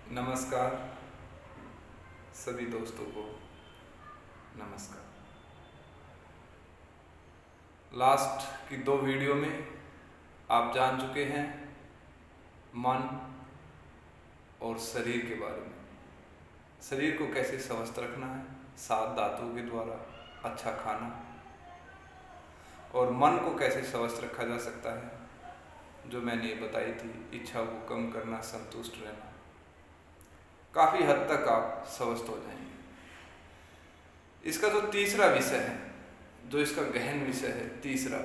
नमस्कार सभी दोस्तों को। नमस्कार। लास्ट की 2 वीडियो में आप जान चुके हैं मन और शरीर के बारे में। शरीर को कैसे स्वस्थ रखना है 7 धातुओं के द्वारा, अच्छा खाना, और मन को कैसे स्वस्थ रखा जा सकता है जो मैंने बताई थी, इच्छा को कम करना, संतुष्ट रहना। काफ़ी हद तक आप स्वस्थ हो जाएंगे। इसका जो तीसरा विषय है, जो इसका गहन विषय है, तीसरा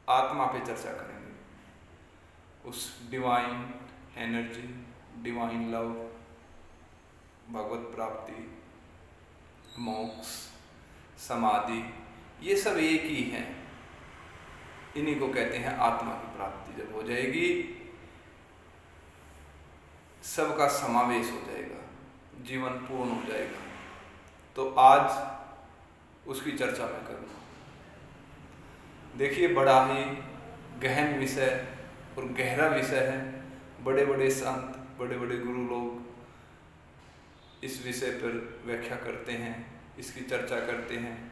आत्मा पे चर्चा करेंगे। उस डिवाइन एनर्जी, डिवाइन लव, भगवत प्राप्ति, मोक्ष, समाधि, ये सब एक ही हैं। इन्हीं को कहते हैं आत्मा की प्राप्ति। जब हो जाएगी सबका समावेश हो जाएगा, जीवन पूर्ण हो जाएगा। तो आज उसकी चर्चा मैं करूँगा। देखिए, बड़ा ही गहन विषय और गहरा विषय है। बड़े बड़े संत, बड़े बड़े गुरु लोग इस विषय पर व्याख्या करते हैं, इसकी चर्चा करते हैं।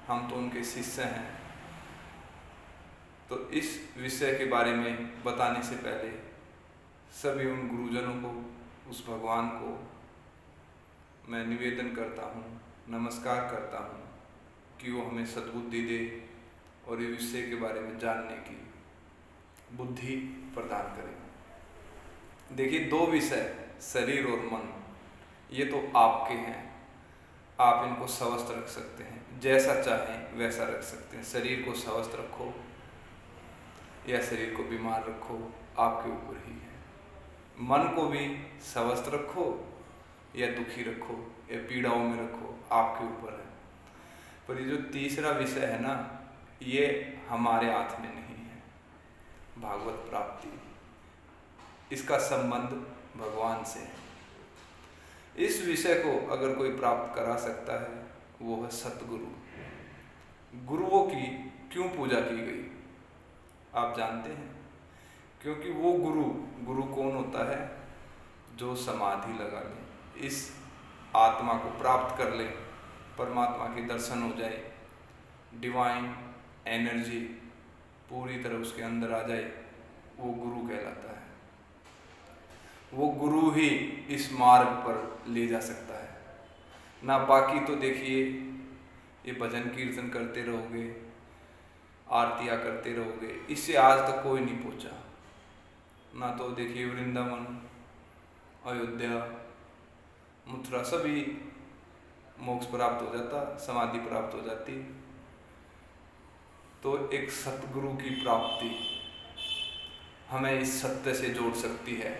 हम तो उनके शिष्य हैं। तो इस विषय के बारे में बताने से पहले सभी उन गुरुजनों को, उस भगवान को मैं निवेदन करता हूँ, नमस्कार करता हूँ कि वो हमें सद्बुद्धि दे और इस विषय के बारे में जानने की बुद्धि प्रदान करें। देखिए, 2 विषय, शरीर और मन, ये तो आपके हैं। आप इनको स्वस्थ रख सकते हैं, जैसा चाहें वैसा रख सकते हैं। शरीर को स्वस्थ रखो या शरीर को बीमार रखो, आपके ऊपर ही है। मन को भी स्वस्थ रखो या दुखी रखो या पीड़ाओं में रखो, आपके ऊपर है। पर ये जो तीसरा विषय है ना, ये हमारे हाथ में नहीं है। भागवत प्राप्ति, इसका संबंध भगवान से है। इस विषय को अगर कोई प्राप्त करा सकता है वो है सतगुरु। गुरुओं की क्यों पूजा की गई आप जानते हैं? क्योंकि वो गुरु कौन होता है? जो समाधि लगा ले, इस आत्मा को प्राप्त कर ले, परमात्मा के दर्शन हो जाए, डिवाइन एनर्जी पूरी तरह उसके अंदर आ जाए, वो गुरु कहलाता है। वो गुरु ही इस मार्ग पर ले जा सकता है ना। बाकी तो देखिए, ये भजन कीर्तन करते रहोगे, आरतियाँ करते रहोगे, इससे आज तक कोई नहीं पहुँचा ना। तो देखिए, वृंदावन, अयोध्या, मथुरा, सभी मोक्ष प्राप्त हो जाता, समाधि प्राप्त हो जाती। तो एक सतगुरु की प्राप्ति हमें इस सत्य से जोड़ सकती है।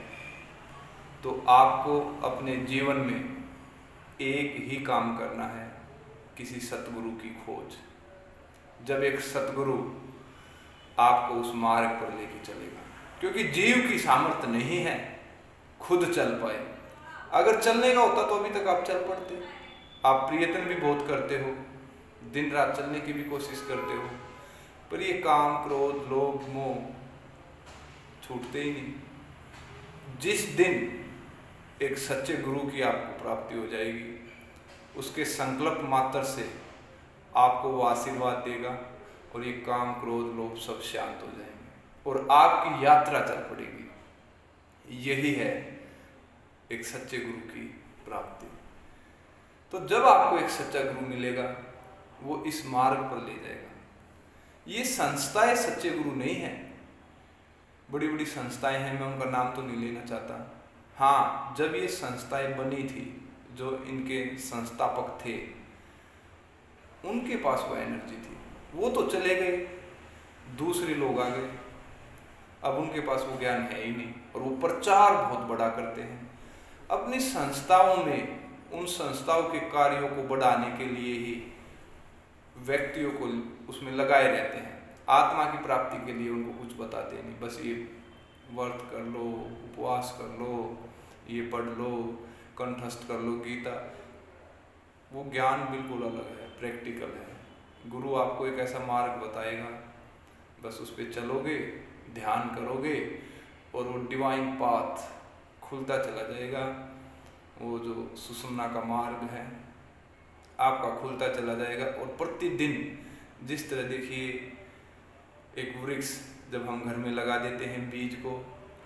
तो आपको अपने जीवन में एक ही काम करना है, किसी सतगुरु की खोज। जब एक सतगुरु आपको उस मार्ग पर लेके चलेगा, क्योंकि जीव की सामर्थ्य नहीं है खुद चल पाए। अगर चलने का होता तो अभी तक आप चल पड़ते। आप प्रयत्न भी बहुत करते हो, दिन रात चलने की भी कोशिश करते हो, पर ये काम, क्रोध, लोभ, मोह छूटते ही नहीं। जिस दिन एक सच्चे गुरु की आपको प्राप्ति हो जाएगी, उसके संकल्प मात्र से आपको वो आशीर्वाद देगा और ये काम, क्रोध, लोभ सब शांत हो जाएंगे और आपकी यात्रा चल पड़ेगी। यही है एक सच्चे गुरु की प्राप्ति। तो जब आपको एक सच्चा गुरु मिलेगा, वो इस मार्ग पर ले जाएगा। ये संस्थाएं सच्चे गुरु नहीं है। बड़ी बड़ी संस्थाएं हैं, मैं उनका नाम तो नहीं लेना चाहता। हाँ, जब ये संस्थाएं बनी थी, जो इनके संस्थापक थे, उनके पास वो एनर्जी थी। वो तो चले गए, दूसरे लोग आ गए। अब उनके पास वो ज्ञान है ही नहीं और वो प्रचार बहुत बड़ा करते हैं अपनी संस्थाओं में। उन संस्थाओं के कार्यों को बढ़ाने के लिए ही व्यक्तियों को उसमें लगाए रहते हैं। आत्मा की प्राप्ति के लिए उनको कुछ बताते नहीं। बस ये व्रत कर लो, उपवास कर लो, ये पढ़ लो, कंठस्थ कर लो गीता। वो ज्ञान बिल्कुल अलग है, प्रैक्टिकल है। गुरु आपको एक ऐसा मार्ग बताएगा, बस उस पर चलोगे, ध्यान करोगे और वो डिवाइन पाथ खुलता चला जाएगा। वो जो सुषुम्ना का मार्ग है आपका खुलता चला जाएगा। और प्रतिदिन जिस तरह देखिए एक वृक्ष जब हम घर में लगा देते हैं, बीज को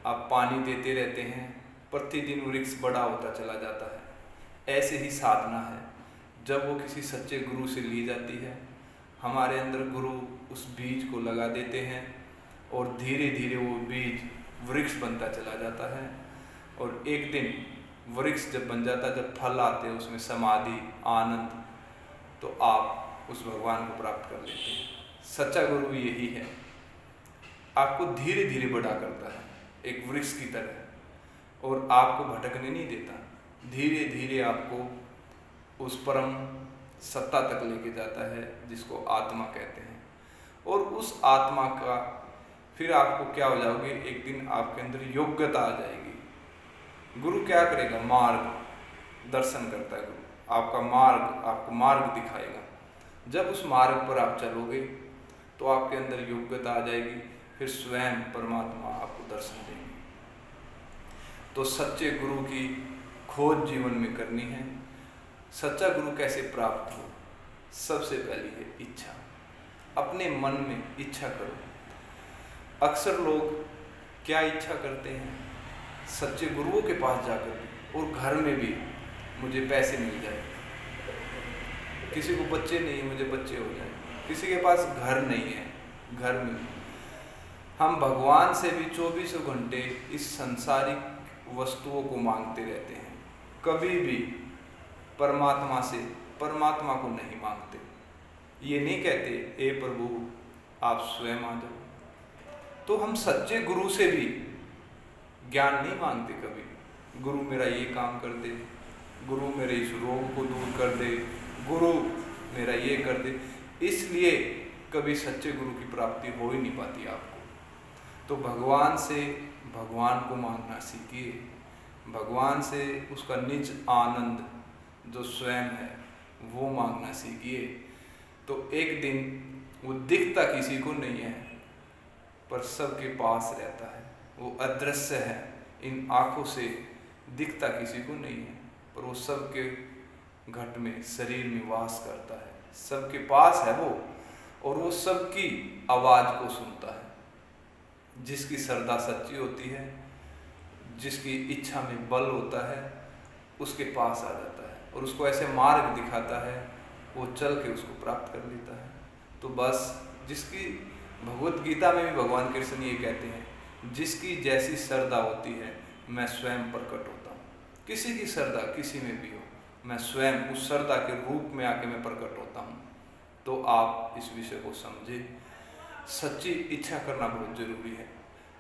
आप पानी देते रहते हैं, प्रतिदिन वृक्ष बड़ा होता चला जाता है। ऐसे ही साधना है, जब वो किसी सच्चे गुरु से ली जाती है, हमारे अंदर गुरु उस बीज को लगा देते हैं और धीरे धीरे वो बीज वृक्ष बनता चला जाता है। और एक दिन वृक्ष जब बन जाता है, जब फल आते हैं उसमें समाधि आनंद, तो आप उस भगवान को प्राप्त कर लेते हैं। सच्चा गुरु यही है, आपको धीरे धीरे बड़ा करता है एक वृक्ष की तरह, और आपको भटकने नहीं देता। धीरे धीरे आपको उस परम सत्ता तक लेके जाता है जिसको आत्मा कहते हैं। और उस आत्मा का फिर आपको क्या हो जाओगे, एक दिन आपके अंदर योग्यता आ जाएगी। गुरु क्या करेगा, मार्ग दर्शन करता है गुरु, आपका मार्ग, आपको मार्ग दिखाएगा। जब उस मार्ग पर आप चलोगे तो आपके अंदर योग्यता आ जाएगी, फिर स्वयं परमात्मा आपको दर्शन देंगे। तो सच्चे गुरु की खोज जीवन में करनी है। सच्चा गुरु कैसे प्राप्त हो, सबसे पहली है इच्छा। अपने मन में इच्छा करो। अक्सर लोग क्या इच्छा करते हैं, सच्चे गुरुओं के पास जाकर और घर में भी मुझे पैसे मिल जाए, किसी को बच्चे नहीं, मुझे बच्चे हो जाए, किसी के पास घर नहीं है, घर में। हम भगवान से भी 24 घंटे इस संसारिक वस्तुओं को मांगते रहते हैं, कभी भी परमात्मा से परमात्मा को नहीं मांगते। ये नहीं कहते ए प्रभु आप स्वयं आ जाओ। तो हम सच्चे गुरु से भी ज्ञान नहीं मांगते कभी, गुरु मेरा ये काम कर दे, गुरु मेरे इस रोग को दूर कर दे, गुरु मेरा ये कर दे। इसलिए कभी सच्चे गुरु की प्राप्ति हो ही नहीं पाती आपको। तो भगवान से भगवान को मांगना सीखिए, भगवान से उसका निज आनंद जो स्वयं है वो मांगना सीखिए। तो एक दिन वो दिखता किसी को नहीं है पर सबके पास रहता है, वो अदृश्य है, इन आँखों से दिखता किसी को नहीं है पर वो सबके घट में शरीर में वास करता है, सबके पास है वो, और वो सबकी आवाज़ को सुनता है। जिसकी श्रद्धा सच्ची होती है, जिसकी इच्छा में बल होता है, उसके पास आ जाता है और उसको ऐसे मार्ग दिखाता है, वो चल के उसको प्राप्त कर लेता है। तो बस जिसकी भगवत गीता में भी भगवान कृष्ण ये कहते हैं, जिसकी जैसी श्रद्धा होती है मैं स्वयं प्रकट होता हूँ। किसी की श्रद्धा किसी में भी हो, मैं स्वयं उस श्रद्धा के रूप में आके मैं प्रकट होता हूँ। तो आप इस विषय को समझे, सच्ची इच्छा करना बहुत जरूरी है।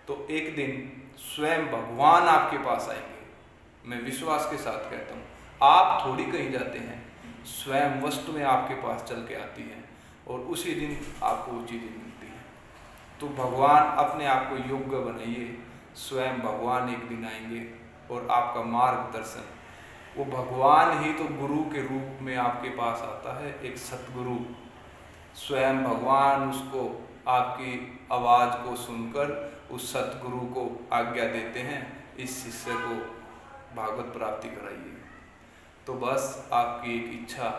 तो एक दिन स्वयं भगवान आपके पास आएंगे। मैं विश्वास के साथ कहता हूँ, आप थोड़ी कहीं जाते हैं, स्वयं वस्तु में आपके पास चल के आती है और उसी दिन आपको वो चीज़ें मिलती हैं। तो भगवान अपने आप को योग्य बनाइए, स्वयं भगवान एक दिन आएंगे और आपका मार्गदर्शन, वो भगवान ही तो गुरु के रूप में आपके पास आता है, एक सतगुरु। स्वयं भगवान उसको आपकी आवाज़ को सुनकर उस सतगुरु को आज्ञा देते हैं, इस शिष्य को भागवत प्राप्ति कराइए। तो बस आपकी एक इच्छा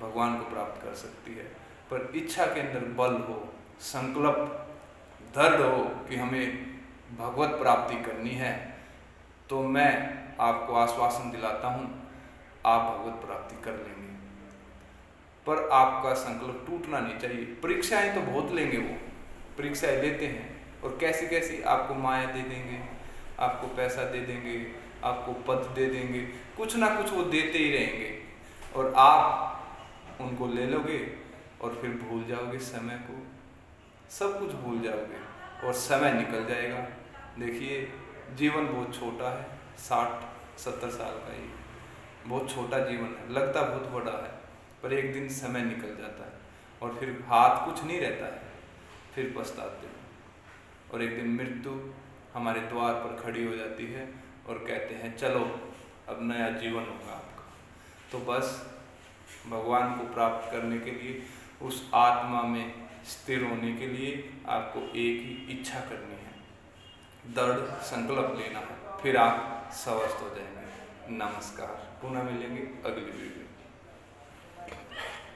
भगवान को प्राप्त कर सकती है, पर इच्छा के अंदर बल हो, संकल्प दृढ़ हो कि हमें भगवत प्राप्ति करनी है। तो मैं आपको आश्वासन दिलाता हूँ, आप भगवत प्राप्ति कर लेंगे, पर आपका संकल्प टूटना नहीं चाहिए। परीक्षाएं तो बहुत लेंगे, वो परीक्षाएं लेते हैं और कैसी कैसी आपको माया दे देंगे, आपको पैसा दे देंगे, आपको पद दे देंगे, कुछ ना कुछ वो देते ही रहेंगे और आप उनको ले लोगे और फिर भूल जाओगे समय को, सब कुछ भूल जाओगे और समय निकल जाएगा। देखिए जीवन बहुत छोटा है, 60-70 साल का ही बहुत छोटा जीवन है, लगता बहुत बड़ा है, पर एक दिन समय निकल जाता है और फिर हाथ कुछ नहीं रहता है, फिर पछताते हैं और एक दिन मृत्यु हमारे द्वार पर खड़ी हो जाती है और कहते हैं चलो अब नया जीवन होगा आपका। तो बस भगवान को प्राप्त करने के लिए, उस आत्मा में स्थिर होने के लिए आपको एक ही इच्छा करनी है, दृढ़ संकल्प लेना है। फिर आप स्वस्थ हो जाएंगे। नमस्कार, पुनः मिलेंगे अगली वीडियो।